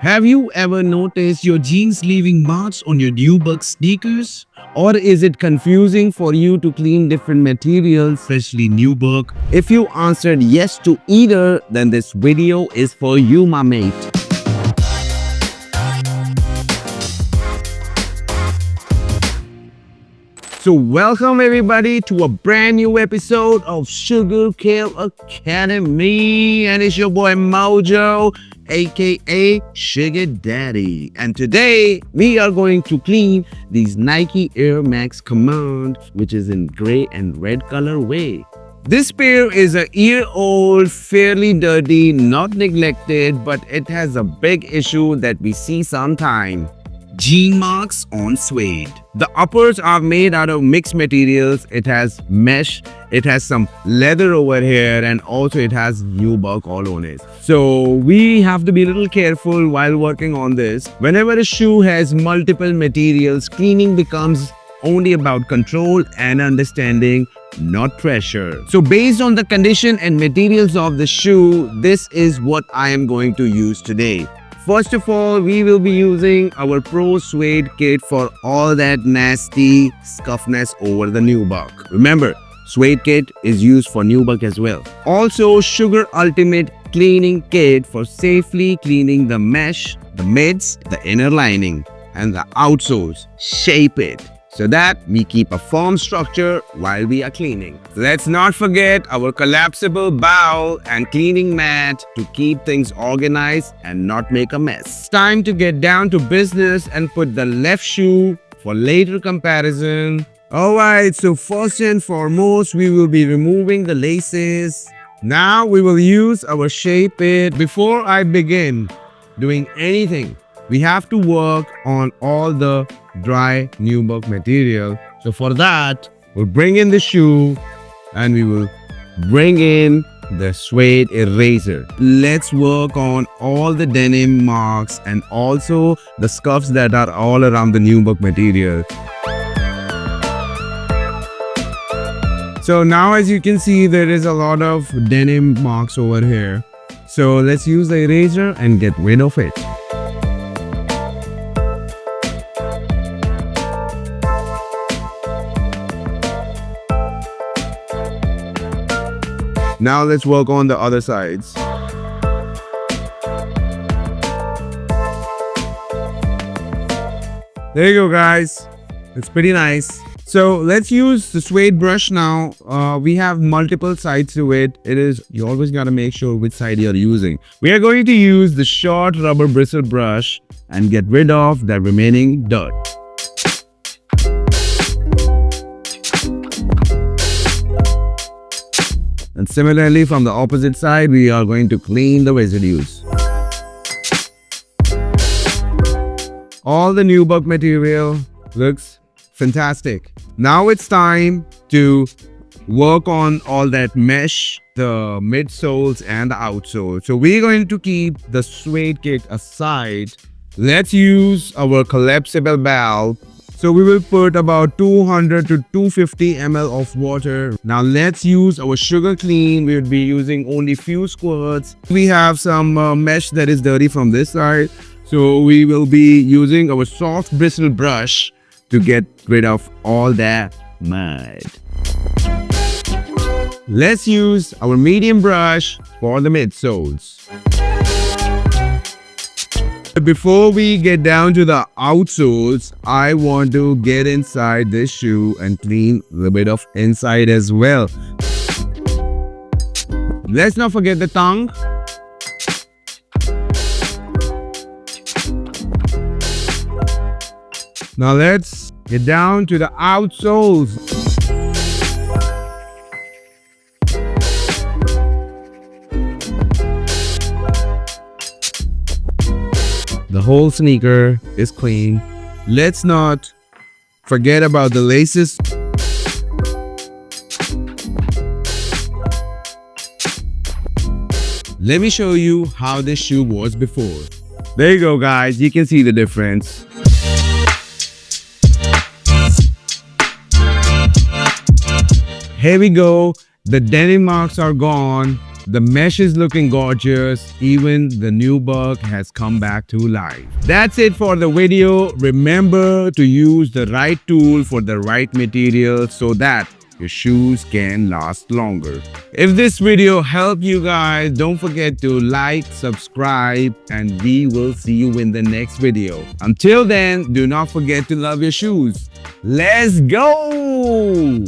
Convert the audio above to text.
Have you ever noticed your jeans leaving marks on your Nubuck sneakers? Or is it confusing for you to clean different materials, especially Nubuck? If you answered yes to either, then this video is for you, my mate. So welcome everybody to a brand new episode of SHOEGR Care Academy, and it's your boy Mojo, aka SHOEGR Daddy, and today we are going to clean these Nike Airmax Command, which is in gray and red colorway. This pair is a year old, fairly dirty, not neglected, but it has a big issue that we see sometimes. Jean marks on suede. The uppers are made out of mixed materials. It has mesh, it has some leather over here, and also it has Nubuck all on it. So we have to be a little careful while working on this. Whenever a shoe has multiple materials, cleaning becomes only about control and understanding, not pressure. So based on the condition and materials of the shoe, this is what I am going to use today. First of all, we will be using our ProSuede Kit for all that nasty scuffness over the Nubuck. Remember, Suede Kit is used for Nubuck as well. Also, SHOEGR Ultimate Cleaning Kit for safely cleaning the mesh, the mids, the inner lining, and the outsoles. Shape it so that we keep a firm structure while we are cleaning. Let's not forget our collapsible bowl and cleaning mat to keep things organized and not make a mess. Time to get down to business and put the left shoe for later comparison. Alright, so first and foremost, we will be removing the laces. Now we will use our Shape It. Before I begin doing anything, we have to work on all the dry Nubuck material. So for that, we'll bring in the shoe and we will bring in the suede eraser. Let's work on all the denim marks and also the scuffs that are all around the Nubuck material. So now as you can see, there is a lot of denim marks over here. So let's use the eraser and get rid of it. Now let's work on the other sides. There you go, guys. It's pretty nice. So let's use the suede brush now. We have multiple sides to it. You always gotta make sure which side you're using. We are going to use the short rubber bristle brush and get rid of the remaining dirt. And similarly, from the opposite side, we are going to clean the residues. All the Nubuck material looks fantastic. Now it's time to work on all that mesh, the midsoles and the outsoles. So we're going to keep the suede kit aside. Let's use our collapsible valve. So we will put about 200 to 250 ml of water. Now let's use our SHOEGR Clean. We would be using only few squirts. We have some mesh that is dirty from this side. So we will be using our soft bristle brush to get rid of all that mud. Let's use our medium brush for the midsoles. Before we get down to the outsoles, I want to get inside this shoe and clean a little bit of inside as well. Let's not forget the tongue. Now let's get down to the outsoles. The whole sneaker is clean. Let's not forget about the laces. Let me show you how this shoe was before. There you go, guys. You can see the difference. Here we go. The denim marks are gone. The mesh is looking gorgeous. Even the Nubuck has come back to life. That's it for the video. Remember to use the right tool for the right material so that your shoes can last longer. If this video helped you guys, don't forget to like, subscribe, and we will see you in the next video. Until then, do not forget to love your shoes. Let's go!